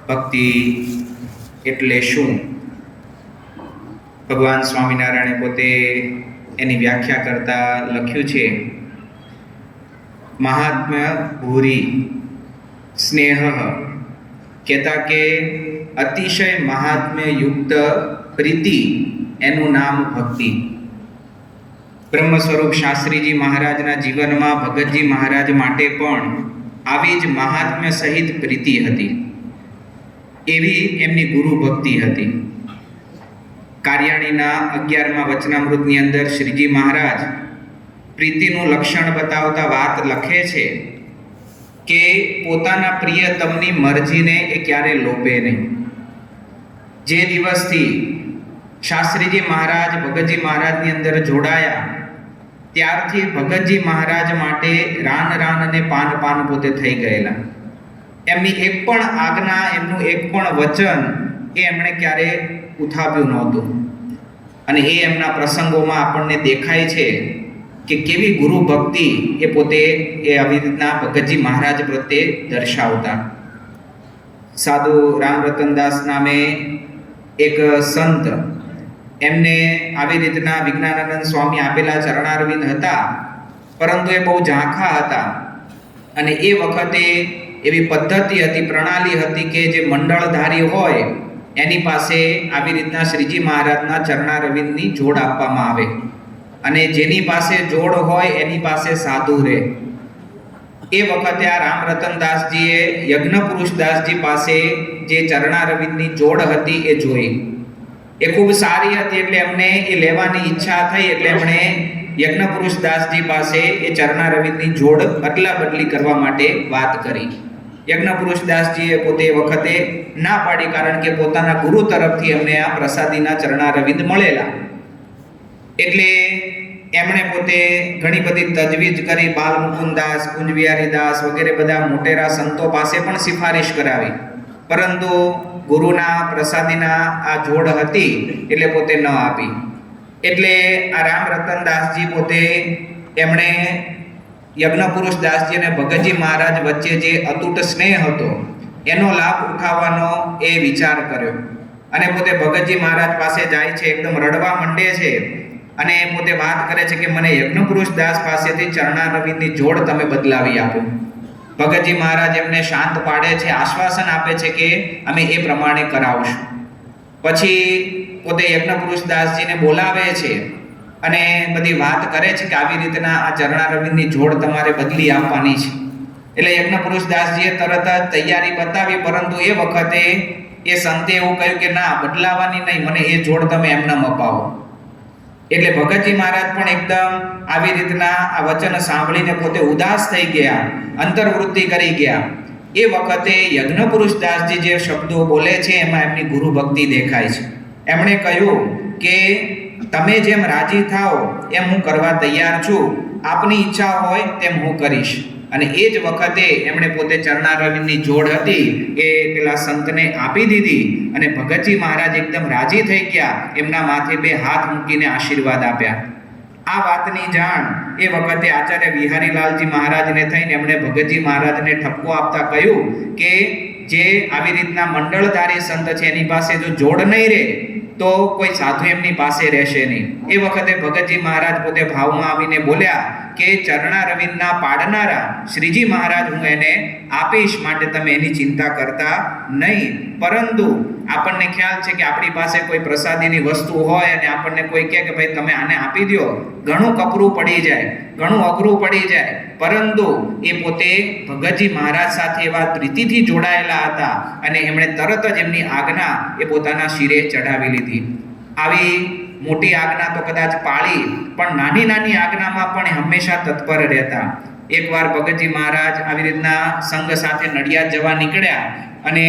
ભક્તિ એટલે શું? ભગવાન સ્વામિનારાયણે પોતે એની વ્યાખ્યા કરતા લખ્યું છે, મહાત્મ્ય ભૂરી સ્નેહ, કહેતા કે અતિશય મહાત્મ્ય યુક્ત પ્રીતિ એનું નામ ભક્તિ. બ્રહ્મ સ્વરૂપ શાસ્ત્રીજી મહારાજના જીવનમાં ભગતજી મહારાજ માટે પણ આવી જ મહાત્મ્ય સહિત પ્રીતિ હતી. એવી એમની ગુરુ ભક્તિ હતી. કાર્યાણીના 11મા વચનામૃતની અંદર શ્રીજી મહારાજ પ્રીતિનું લક્ષણ બતાવતા વાત લખે છે કે પોતાના પ્રિયતમની મરજીને એ ક્યારે લોપે નહીં. જે દિવસથી શાસ્ત્રીજી મહારાજ ભગતજી મહારાજની અંદર જોડાયા ત્યારથી ભગતજી મહારાજ માટે રાન રાન અને પાન પાન પોતે થઈ ગયેલા. એમની એક પણ આજ્ઞા, એમનું એક પણ વચન એ એમણે ક્યારે ઉઠાવ્યું નહોતું. અને એ એમના પ્રસંગોમાં આપણને દેખાય છે કે કેવી ગુરુ ભક્તિ એ પોતે એ આવી રીતના ભગતજી મહારાજ પ્રત્યે દર્શાવતા. સાધુ રામરતનદાસ નામે એક સંત, એમને આવી રીતના વિજ્ઞાનાનંદ સ્વામી આપેલા ચરણારવિંદ હતા, પરંતુ એ બહુ ઝાંખા હતા. અને એ વખતે એવી પદ્ધતિ હતી, પ્રણાલી હતી કે જે મંડળધારી હોય એની પાસે આવી રીતના શ્રીજી મહારાજના ચરણારવિંદની જોડ આપવામાં આવે, અને જેની પાસે જોડ હોય એની પાસે સાધુ રહે. એ વખતે આ રામરતનદાસજીએ યજ્ઞપુરુષદાસજી પાસે જે ચરણારવિંદની જોડ હતી એ જોઈ. એ ખૂબ સારી હતી એટલે એમને એ લેવાની ઈચ્છા થઈ, એટલે એમણે યજ્ઞપુરુષદાસજી પાસે એ ચરણારવિંદની જોડ અદલા બદલી કરવા માટે વાત કરી. યજ્ઞપુરુષદાસજીએ પોતે એ વખતે ના પાડી, કારણ કે પોતાના ગુરુ તરફથી એમને આ પ્રસાદીના ચરણારવિંદ મળેલા. એટલે એમણે પોતે ઘણી બધી તજવીજ કરી. બાલમુકુદાસ, કુંજવિહારીદાસ વગેરે બધા મોટેરા સંતો પાસે પણ સિફારિશ કરાવી, પરંતુ ગુરુના પ્રસાદીના આ જોડ હતી એટલે પોતે ન આપી. એટલે આ રામરતનદાસજી પોતે એમણે યજ્ઞપુરુષદાસજી અને ભગતજી મહારાજ વચ્ચે જે અતૂટ સ્નેહ હતો એનો લાભ ઉઠાવવાનો એ વિચાર કર્યો. અને પોતે ભગતજી મહારાજ પાસે જાય છે, એકદમ રડવા માંડે છે અને પોતે વાત કરે છે કે મને યજ્ઞપુરુષદાસ પાસેથી ચરણારવિંદની જોડ તમે બદલાવી આપો. ભગતજી મહારાજ એમને શાંત પાડે છે, આશ્વાસન આપે છે કે અમે એ પ્રમાણે કરાવશું. પછી પોતે યજ્ઞપુરુષદાસજીને બોલાવે છે અને બધી વાત કરે છે કે આવી રીતના આ ચરણારવિંદની જોડ તમારે બદલી આપવાની છે. એટલે યજ્ઞપુરુષદાસજીએ તરત જ તૈયારી બતાવી, પરંતુ એ વખતે એ સંતે એવું કહ્યું કે ના, બદલાવાની નહીં, મને એ જોડ તમે એમનેમ અપાવો. એટલે ભગતજી મહારાજ પણ એકદમ આવી રીતના આ વચન સાંભળીને પોતે ઉદાસ થઈ ગયા, અંતર્વૃત્તિ કરી ગયા. એ વખતે યજ્ઞપુરુષદાસજી જે શબ્દો બોલે છે એમાં એમની ગુરુ ભક્તિ દેખાય છે. એમણે કહ્યું કે તમે જેમ રાજી થાઓ એમ હું કરવા તૈયાર છું, આપની ઈચ્છા હોય તેમ હું કરીશ. અને એ જ વખતે એમણે પોતે ચરણારવિંદની જોડ હતી એ પેલા સંતને આપી દીધી, અને ભગતજી મહારાજ એકદમ રાજી થઈ ગયા, એમના માથે 2 હાથ મૂકીને આશીર્વાદ આપ્યા. આ વાતની જાણ એ વખતે આચાર્ય વિહારીલાલજી મહારાજને થઈને એમણે ભગતજી મહારાજને ઠપકો આપતા કહ્યું કે જે આવી રીતના મંડળધારી સંત છે એની પાસે જો જોડ નહીં રહે તો કોઈ સાધુ એમની પાસે રહેશે નહીં. એ વખતે ભગતજી મહારાજ પોતે ભાવમાં આવીને બોલ્યા કે ચરણારવિંદના પાડનારા શ્રીજી મહારાજ હું એને આપીશ, માટે તમે એની ચિંતા કરતા નહીં. પરંતુ આપણને ખ્યાલ છે કે આપણી પાસે કોઈ પ્રસાદીની વસ્તુ હોય અને આપણને કોઈ કહે કે ભાઈ તમે આને આપી દો, ઘણું કપરું પડી જાય, ઘણું અઘરું પડી જાય. પરંતુ એ પોતે ભગતજી મહારાજ સાથે એવા પ્રીતિથી જોડાયેલા હતા અને એમણે તરત જ એમની આજ્ઞા એ પોતાના શિરે ચઢાવી લીધી. આવી મોટી આજ્ઞા તો કદાચ પાળી, પણ નાની નાની આજ્ઞામાં પણ હંમેશા તત્પર રહેતા. એકવાર ભગતજી મહારાજ આવી રીતના સંઘ સાથે નડિયાદ જવા નીકળ્યા અને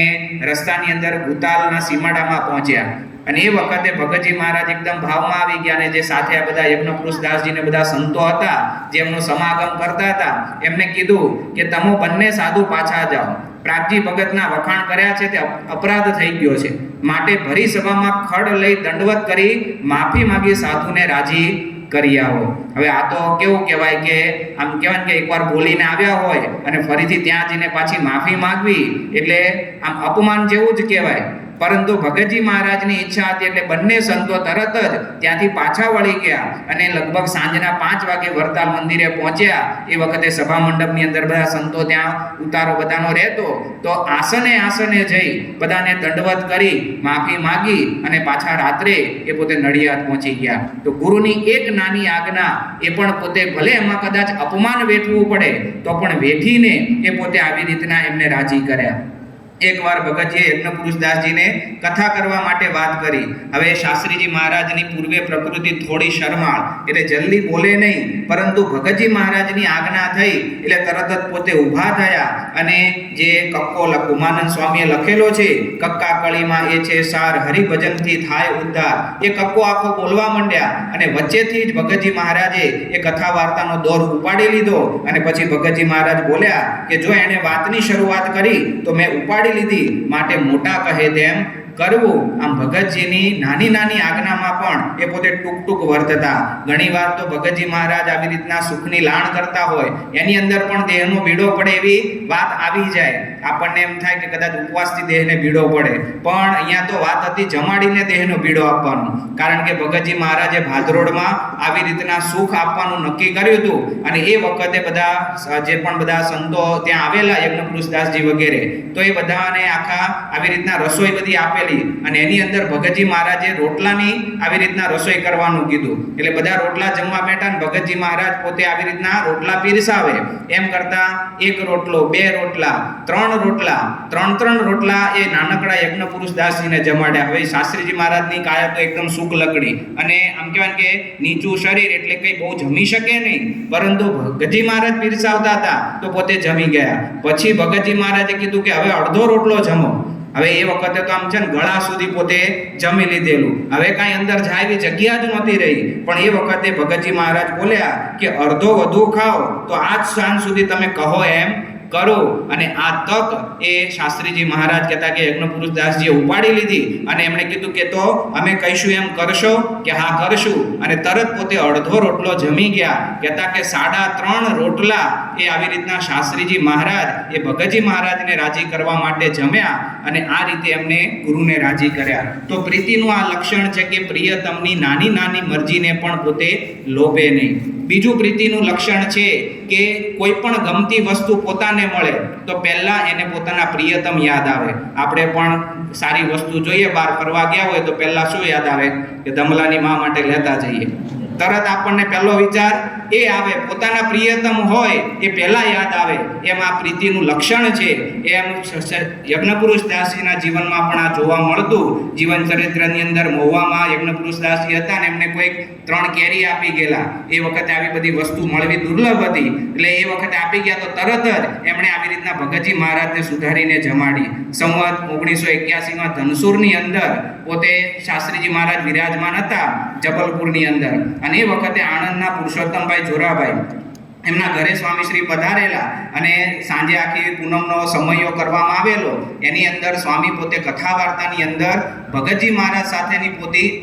રસ્તાની અંદર ગુતાલના સીમાડામાં પહોંચ્યા. અને એ વખતે ભગતજી મહારાજ એકદમ ભાવમાં આવી ગયા, અને જે સાથે આ બધા યજ્ઞપુરુષદાસજી ને બધા સંતો હતા જે એમનું સમાગમ કરતા હતા, એમને કીધું કે તમે બંને સાધુ પાછા જાઓ. પ્રાગજી ભગતના વખાણ કર્યા છે તે અપરાધ થઈ ગયો છે, માટે ભરી સભામાં ખડ લઈ દંડવત કરી માફી માંગી સાધુને રાજી કરી આવો. હવે આ તો કેવું કહેવાય કે આમ કહેવાય કે એકવાર બોલીને આવ્યા હોય અને ફરીથી ત્યાં જઈને પાછી માફી માંગવી એટલે આમ અપમાન જેવું જ કહેવાય. પરંતુ ભગતજી મહારાજની ઈચ્છા હતી એટલે બંને સંતો તરત જ ત્યાંથી પાછા વળી ગયા અને લગભગ સાંજના 5 વાગે વરતાલ મંદિરે પહોંચ્યા. એ વખતે સભા મંડપની અંદર બધા સંતો ત્યાં ઉતારો બધાનો રહેતો, તો આસને જઈ બધાને દંડવત કરી માફી માંગી અને પાછા રાત્રે એ પોતે નડિયાદ પહોંચી ગયા. તો ગુરુની એક નાની આજ્ઞા એ પણ પોતે ભલે એમાં કદાચ અપમાન વેઠવું પડે તો પણ વેઠીને એ પોતે આવી રીતના એમને રાજી કર્યા. એકવાર ભગતજીએ યજ્ઞપુરુષદાસજીને કથા કરવા માટે વાત કરી. હવે શાસ્ત્રીજી મહારાજની પૂર્વે પ્રકૃતિ થોડી શરમાળ એટલે જલ્દી બોલે નહીં, પરંતુ ભગતજી મહારાજની આજ્ઞા થઈ એટલે તરત જ પોતે ઊભા થયા અને જે કક્કો ઉમાનંદ સ્વામીએ લખેલો છે, કક્કા કળીમાં એ છે સાર હરિભજનથી થાય ઉદ્ધાર, એ કક્કો આખો બોલવા માંડ્યા અને વચ્ચેથી જ ભગતજી મહારાજે એ કથા વાર્તાનો દોર ઉપાડી લીધો અને પછી ભગતજી મહારાજ બોલ્યા કે જો એણે વાતની શરૂઆત કરી તો મેં ઉપાડી લીધી, માટે મોટા કહે તેમ કરવું. આમ ભગતજીની નાની નાની આજ્ઞામાં પણ એ પોતે ટૂંક વર્તતા. ઘણીવાર તો ભગતજી મહારાજ આવી રીતના સુખની લાણ કરતા હોય, એની અંદર પણ દેહનો બીડો પડે એવી વાત આવી જાય. આપણને એમ થાય કે કદાચ ઉપવાસથી દેહને બીડો પડે, પણ અહીંયા તો વાત હતી જમાડીને દેહનો બીડો આપવાનો. કારણ કે ભગતજી મહારાજે ભાદરોડમાં આવી રીતના સુખ આપવાનું નક્કી કર્યું હતું અને એ વખતે બધા જે પણ બધા સંતો ત્યાં આવેલા યજ્ઞપુરુષદાસજી વગેરે, તો એ બધાને આખા આવી રીતના રસોઈ બધી આપેલી અને એની અંદર ભગતજી મહારાજે રોટલાની આવી રીતના રસોઈ કરવાનું કીધું. એટલે બધા રોટલા જમવા બેઠા ને ભગતજી મહારાજ પોતે આવી રીતના રોટલા પીરસાવે. એમ કરતા 1 રોટલો, 2 રોટલા, 3 રોટલા, 3 રોટલા એ નાનકડા યજ્ઞપુરુષદાસજીને જમાડ્યા. હવે શાસ્ત્રીજી મહારાજની કાયા તો એકદમ સુખ લકડી અને આમ કહેવાય કે નીચું શરીર એટલે કંઈ બહુ જમી શકે નહીં, પરંતુ ભગતજી મહારાજ પીરસાવતા હતા તો પોતે જમી ગયા. પછી ભગતજી મહારાજે કીધું કે હવે અડધો રોટલો જમો. હવે એ વખતે તો આમ છે ને ગળા સુધી પોતે જમી લીધેલું, હવે કાંઈ અંદર જાય એવી જગ્યા જ નહોતી રહી. પણ એ વખતે ભગતજી મહારાજ બોલ્યા કે અડધો વધુ ખાઓ તો આજ સાંજ સુધી તમે કહો એમ કરો. અને આ તક એ શાસ્ત્રીજી મહારાજ કહેતા કે યજ્ઞપુરુષદાસજીએ ઉપાડી લીધી અને એમણે કીધું કે તો અમે કહીશું એમ કરશો કે હા કરશું. અને તરત પોતે અડધો રોટલો જમી ગયા. કહેતા કે 3.5 રોટલા એ આવી રીતના શાસ્ત્રીજી મહારાજ એ ભગતજી મહારાજને રાજી કરવા માટે જમ્યા અને આ રીતે એમને ગુરુને રાજી કર્યા. તો પ્રીતિનું આ લક્ષણ છે કે પ્રિયતમની નાની નાની મરજીને પણ પોતે લોભે નહીં. બીજું પ્રીતિનું લક્ષણ છે કે કોઈ પણ ગમતી વસ્તુ પોતાને મળે તો પહેલા એને પોતાના પ્રિયતમ યાદ આવે. આપણે પણ સારી વસ્તુ જોઈએ, બહાર ફરવા ગયા હોય તો પહેલા શું યાદ આવે કે ધમલાની મા માટે લેતા જઈએ. તરત આપણને પહેલો વિચાર એ આવે, પોતાના પ્રિયતમ હોય એ પહેલા યાદ આવે. એમ આ પ્રીતિનું લક્ષણ છે. એમ યજ્ઞપુરુષદાસજીના જીવનમાં પણ આ જોવા મળતું. જીવન ચરિત્રની અંદર મહુવામાં યજ્ઞપુરુષદાસજી હતા ને એમને કોઈક 3 કેરી આપી ગયેલા. એ વખતે આવી બધી વસ્તુ મળવી દુર્લભ હતી, એટલે એ વખતે આપી ગયા તો તરત જ એમણે આવી રીતના ભગતજી મહારાજને સુધારીને જમાડી. સંવત 1981માં ધનસુરની અંદર પોતે શાસ્ત્રીજી મહારાજ વિરાજમાન હતા જબલપુરની અંદર, અને એ વખતે આણંદના પુરુષોત્તમભાઈ જોરાભાઈ એમના ઘરે સ્વામીશ્રી પધારેલા અને સાંજે આખી પૂનમનો સમયો કરવામાં આવેલો. એની અંદર સ્વામી પોતે કથા વાર્તાની અંદર ભગતજી મહારાજ સાથેની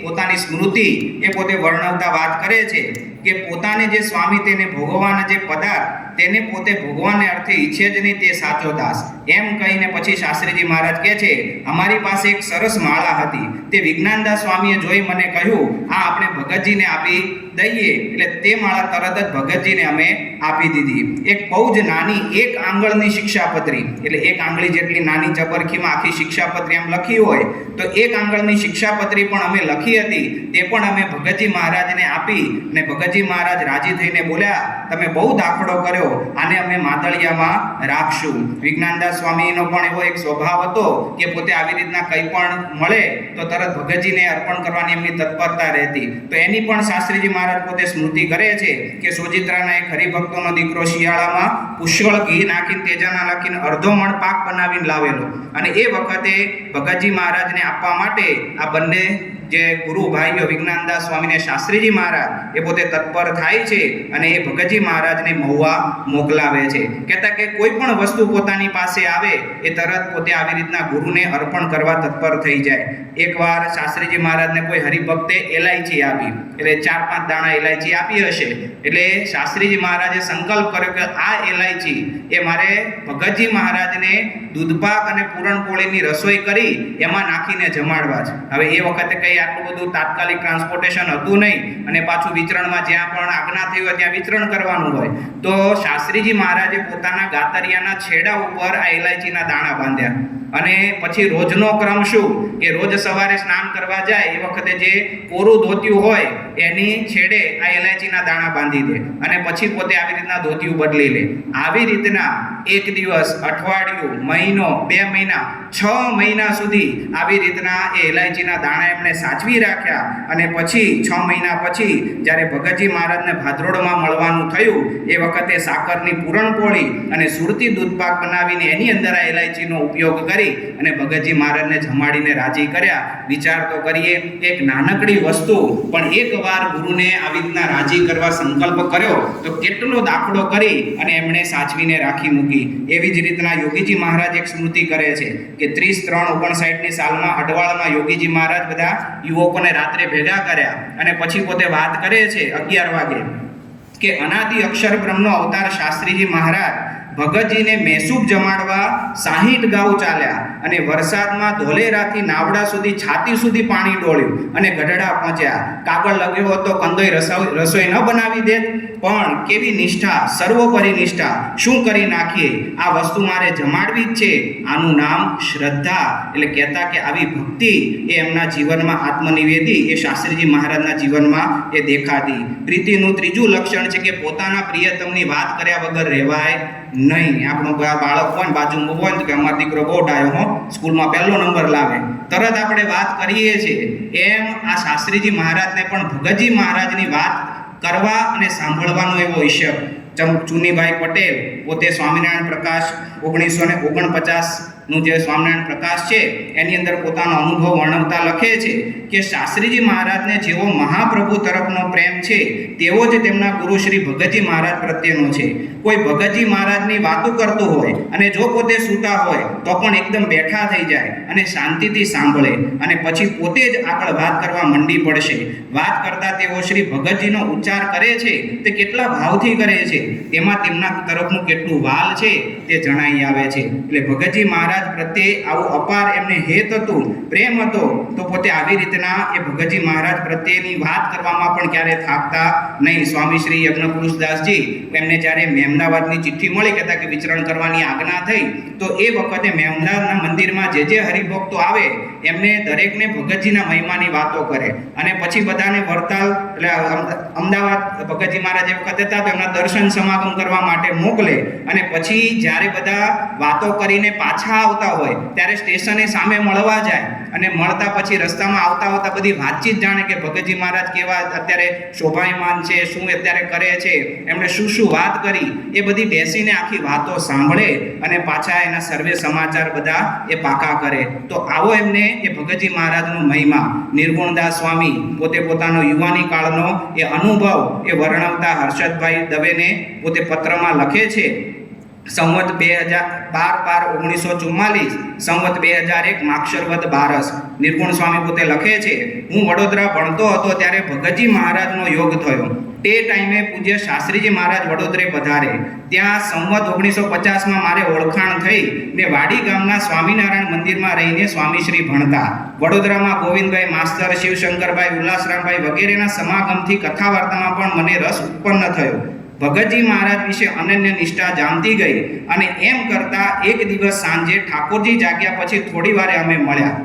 પોતાની સ્મૃતિ એ પોતે વર્ણવતા વાત કરે છે કે પોતાને જે સ્વામી તેને ભોગવવાના જે પદાર્થ તેને પોતે ભોગવાને અર્થે ઈચ્છે જ નહીં તે સાચો દાસ. એમ કહીને પછી શાસ્ત્રીજી મહારાજ કહે છે અમારી પાસે એક સરસ માળા હતી, તે વિજ્ઞાનદાસ સ્વામીએ જોઈ મને કહ્યું આ આપણે ભગતજીને આપી દઈએ. એટલે તે માળા તરત જ ભગતજીને અમે આપી દીધી. એક બહુ જ નાની 1 આંગળની શિક્ષાપત્રી, એટલે 1 આંગળી જેટલી નાની ચબરખીમાં આખી શિક્ષાપત્રી આમ લખી હોય તો 1 આંગળની શિક્ષાપત્રી પણ અમે લખી હતી, તે પણ અમે ભગતજી મહારાજને આપી. અને ભગતજી મહારાજ રાજી થઈને બોલ્યા તમે બહુ દાખલો કર્યો, આને અમે માદળિયામાં રાખશું. વિજ્ઞાનદાસ સ્વામીનો પણ એવો એક સ્વભાવ હતો કે પોતે આવી રીતના કંઈ પણ મળે તો તરત ભગતજીને અર્પણ કરવાની એમની તત્પરતા રહેતી. તો એની પણ શાસ્ત્રીજી મહારાજ પોતે સ્મૃતિ કરે છે કે સોજિત્રાના એક હરિભક્તોનો દીકરો શિયાળામાં પુષ્કળ ઘી નાખીને તેજાના નાખીને અડધો મણ પાક બનાવીને લાવેલો, અને એ વખતે ભગતજી મહારાજને આપવા માટે આ બંને જે ગુરુ ભાઈઓ વિજ્ઞાનદાસ સ્વામીને શાસ્ત્રીજી મહારાજ એ પોતે તત્પર થાય છે અને એ ભગતજી મહારાજને મહુવા મોકલાવે છે. કહેતા કે કોઈ પણ વસ્તુ પોતાની પાસે આવે એ તરત પોતે આવી રીતના ગુરુને અર્પણ કરવા તત્પર થઈ જાય. એકવાર શાસ્ત્રીજી મહારાજને કોઈ હરિભક્તે એલાયચી આપી, એટલે 4-5 દાણા ઇલાયચી આપી હશે. એટલે શાસ્ત્રીજી મહારાજે સંકલ્પ કર્યો કે આ ઇલાયચી એ મારે ભગતજી મહારાજને દૂધપાક અને પૂરણપોળીની રસોઈ કરી એમાં નાખીને જમાડવા છે. હવે એ વખતે કંઈ આટલું બધું તાત્કાલિક ટ્રાન્સપોર્ટેશન હતું નહીં અને પાછું વિચરણમાં જ્યાં પણ આજ્ઞા થઈ હોય ત્યાં વિચરણ કરવાનું હોય. તો શાસ્ત્રીજી મહારાજે પોતાના ગાતરિયાના છેડા ઉપર આ ઇલાયચીના દાણા બાંધ્યા અને પછી રોજનો ક્રમ શું કે રોજ સવારે સ્નાન કરવા જાય એ વખતે જે કોરું ધોતિયું હોય એની છેડે આ ઇલાયચીના દાણા બાંધી દે અને પછી પોતે આવી રીતના ધોતિયું બદલી લે. આવી રીતના એક દિવસ, અઠવાડિયું, મહિનો, 2 મહિના, 6 મહિના સુધી આવી રીતના એ ઇલાયચીના દાણા એમણે સાચવી રાખ્યા. અને પછી 6 મહિના પછી જ્યારે ભગતજી મહારાજને ભાદરોડમાં મળવાનું થયું એ વખતે સાકરની પૂરણપોળી અને સુરતી દૂધપાક બનાવીને એની અંદર આ ઇલાયચીનો ઉપયોગ કરી અને ભગતજી મહારાજને જમાડીને રાજી કર્યા. વિચાર તો કરીએ, એક નાનકડી વસ્તુ પણ એકવાર ગુરુને આવી રીતના રાજી કરવા સંકલ્પ કર્યો તો કેટલો દાખલો કરી અને એમણે સાચવીને રાખી મૂકી. એવી જ રીતના યોગીજી મહારાજ એક સ્મૃતિ કરે છે કે 30-3-59ની સાલમાં અડવાળમાં યોગીજી મહારાજ બધા યુવકોને રાત્રે ભેગા કર્યા અને પછી પોતે વાત કરે છે 11 વાગે કે અનાદિ અક્ષર બ્રહ્મનો અવતાર શાસ્ત્રીજી મહારાજ ભગતજીને મેસૂબ જમાડવા 60 ગાઉ ચાલ્યા અને વરસાદમાં ધોલેરાથી નાવડા સુધી છાતી સુધી પાણી ડોળ્યું અને ગઢડા પહોંચ્યા. કાગળ લગ્યો હતો કંદોય રસોઈ ન બનાવી દે, પણ કેવી નિષ્ઠા, સર્વોપરી નિષ્ઠા, શું કરી નાખીએ, આ વસ્તુ મારે જમાડવી જ છે. આનું નામ શ્રદ્ધા. એટલે કહેતા કે આવી ભક્તિ એ એમના જીવનમાં આત્મનિવેદી એ શાસ્ત્રીજી મહારાજના જીવનમાં એ દેખાતી. પ્રીતિનું ત્રીજું લક્ષણ છે કે પોતાના પ્રિયતમની વાત કર્યા વગર રહેવાય નહીં. આપણો બાળક હોય ને બાજુમાં હોય ને કે અમારો દીકરો બહુ ડાયો હો, સ્કૂલમાં 1લો નંબર લાવે, તરત આપણે વાત કરીએ છીએ. એમ આ શાસ્ત્રીજી મહારાજને પણ ભગતજી મહારાજની વાત કરવા અને સાંભળવાનો એવો ઈશ્વર. ચુનીભાઈ પટેલ પોતે સ્વામિનારાયણ પ્રકાશ 1949નું જે સ્વામિનારાયણ પ્રકાશ છે એની અંદર પોતાનો અનુભવ વર્ણવતા લખે છે કે શાસ્ત્રીજી મહારાજને જેવો મહાપ્રભુ તરફનો પ્રેમ છે તેવો જ તેમના ગુરુ શ્રી ભગતજી મહારાજ પ્રત્યેનો છે. કોઈ ભગતજી મહારાજની વાતો કરતો હોય અને જો પોતે સૂતા હોય તો પણ એકદમ બેઠા થઈ જાય અને શાંતિથી સાંભળે અને પછી પોતે જ આગળ વાત કરવા મંડી પડશે. વાત કરતા તેઓ શ્રી ભગતજીનો ઉચ્ચાર કરે છે તે કેટલા ભાવથી કરે છે, તેમાં તેમના તરફનું કેટલું વાલ છે તે જણાઈ આવે છે. એટલે ભગતજી મહારાજ પ્રત્યે આવું અપાર એમને હેત હતું, પ્રેમ હતો, તો પોતે આવી રીતના એ ભગતજી મહારાજ પ્રત્યેની વાત કરવામાં પણ ક્યારે થાકતા નહીં. સ્વામી શ્રી યજ્ઞપુરુષદાસજી એમને જ્યારે અમદાવાદની ચિઠ્ઠી મળી કહેતા કે વિચરણ કરવાની આજ્ઞા થઈ, તો એ વખતે અમદાવાદના મંદિરમાં જે હરિભક્તો આવે એમને દરેકને ભગતજીના મહિમાની વાતો કરે અને પછી બધાને વડતાલ એટલે અમદાવાદ ભગતજી મહારાજ એ વખતે હતા તો એમના દર્શન સમાગમ કરવા માટે મોકલે અને પછી જ્યારે બધા વાતો કરીને પાછા આવતા હોય ત્યારે સ્ટેશને સામે મળવા જાય અને મળતા પછી રસ્તામાં આવતા બધી વાતચીત જાણે કે ભગતજી મહારાજ કેવા અત્યારે શોભાયમાન છે, શું અત્યારે કરે છે, એમણે શું વાત કરી, એ બધી બેસીને આખી વાતો સાંભળે અને પાછા એના સર્વે સમાચાર બધા એ પાકા કરે. તો આવો એમને એ ભગતજી મહારાજનો મહિમા નિર્ગુણદાસ સ્વામી પોતે પોતાનો યુવાની કાળનો એ અનુભવ એ વર્ણવતા હર્ષદભાઈ દવેને પોતે પત્રમાં લખે છે. સંવત 12/12/1944 સંવત 2001 માક્ષરવદ 12 નિર્ગુણ સ્વામી પોતે લખે છે, હું વડોદરા ભણતો હતો ત્યારે ભગતજી મહારાજનો યોગ થયો. તે ટાઈમે પૂજ્ય શાસ્ત્રીજી મહારાજ વડોદરે પધારે. ત્યાં સંવત 1950માં મારે ઓળખાણ થઈ ને વાડી ગામના સ્વામિનારાયણ મંદિરમાં રહીને સ્વામીશ્રી ભણતા. વડોદરામાં ગોવિંદભાઈ માસ્તર, શિવશંકરભાઈ, ઉલ્લાસરામભાઈ વગેરેના સમાગમથી કથા વાર્તામાં પણ મને રસ ઉત્પન્ન થયો. ભગતજી મહારાજ વિશે અનન્ય નિષ્ઠા જામતી ગઈ અને એમ કરતા એક દિવસ સાંજે ઠાકોરજી જાગ્યા પછી થોડી વારે અમે મળ્યા.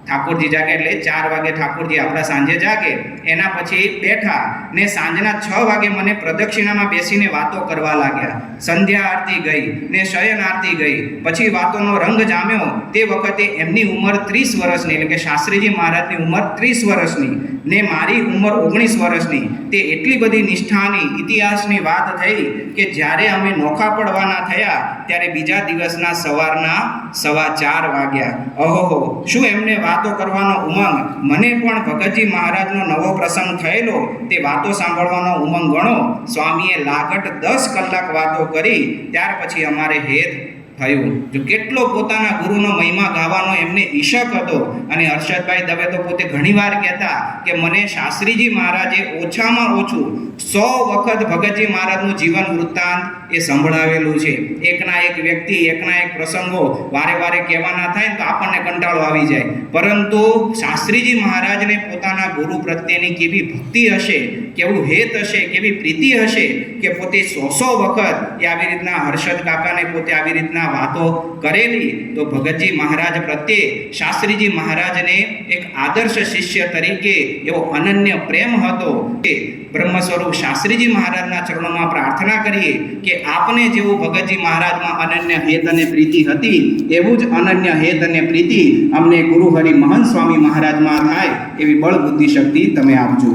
ઠાકોરજી જાગે એટલે 4 વાગે ઠાકોરજી આપણા સાંજે જાગે, એના પછી બેઠા ને સાંજના 6 વાગે મને પ્રદક્ષિણામાં બેસીને વાતો કરવા લાગ્યા. સંધ્યા આરતી ગઈ ને શયન આરતી ગઈ, પછી વાતોનો રંગ જામ્યો. તે વખતે એમની ઉંમર 30 વર્ષની એટલે કે શાસ્ત્રીજી મહારાજની ઉંમર 30 વર્ષની ને મારી ઉંમર 19 વર્ષની. તે એટલી બધી નિષ્ઠાની ઇતિહાસની વાત થઈ કે જ્યારે અમે નોખા પડવાના થયા ત્યારે બીજા દિવસના સવારના 4:15 વાગ્યા. ઓહો, શું એમને વાતો કરવાનો ઉમંગ! મને પણ ભગતજી મહારાજનો નવો પ્રસંગ થયેલો તે વાતો સાંભળવાનો ઉમંગ ગણો. સ્વામીએ લાગટ 10 કલાક વાતો કરી. ત્યાર પછી અમારે હેત થયું. જો કેટલો પોતાના ગુરુનો મહિમા ગાવાનો એમને ઈશક હતો. અને હર્ષદભાઈ દવે તો પોતે ઘણીવાર કહેતા કે મને શાસ્ત્રીજી મહારાજે ઓછામાં ઓછું 100 વખત ભગતજી મહારાજનું જીવન વૃત્તાંત એ સંભળાવેલું છે. એકના એક વ્યક્તિ, એકના એક પ્રસંગો વારે વારે કહેવાના થાય તો આપણને કંટાળો આવી જાય, પરંતુ શાસ્ત્રીજી મહારાજને પોતાના ગુરુ પ્રત્યેની કેવી ભક્તિ હશે, કેવું હેત હશે, કેવી પ્રીતિ હશે કે પોતે 100 વખત એ આવી રીતના હર્ષદ કાકાને પોતે આવી રીતના વાતો કરેલી. તો ભગતજી મહારાજ પ્રત્યે શાસ્ત્રીજી મહારાજને એક આદર્શ શિષ્ય તરીકે એવો અનન્ય પ્રેમ હતો. કે બ્રહ્મ સ્વરૂપ શાસ્ત્રીજી મહારાજના ચરણોમાં પ્રાર્થના કરીએ કે આપને જેવું ભગતજી મહારાજમાં અનન્ય હેત અને પ્રીતિ હતી, એવું જ અનન્ય હેત અને પ્રીતિ અમને ગુરુ હરિ મહંત સ્વામી મહારાજમાં થાય એવી બળ બુદ્ધિ શક્તિ તમે આપજો.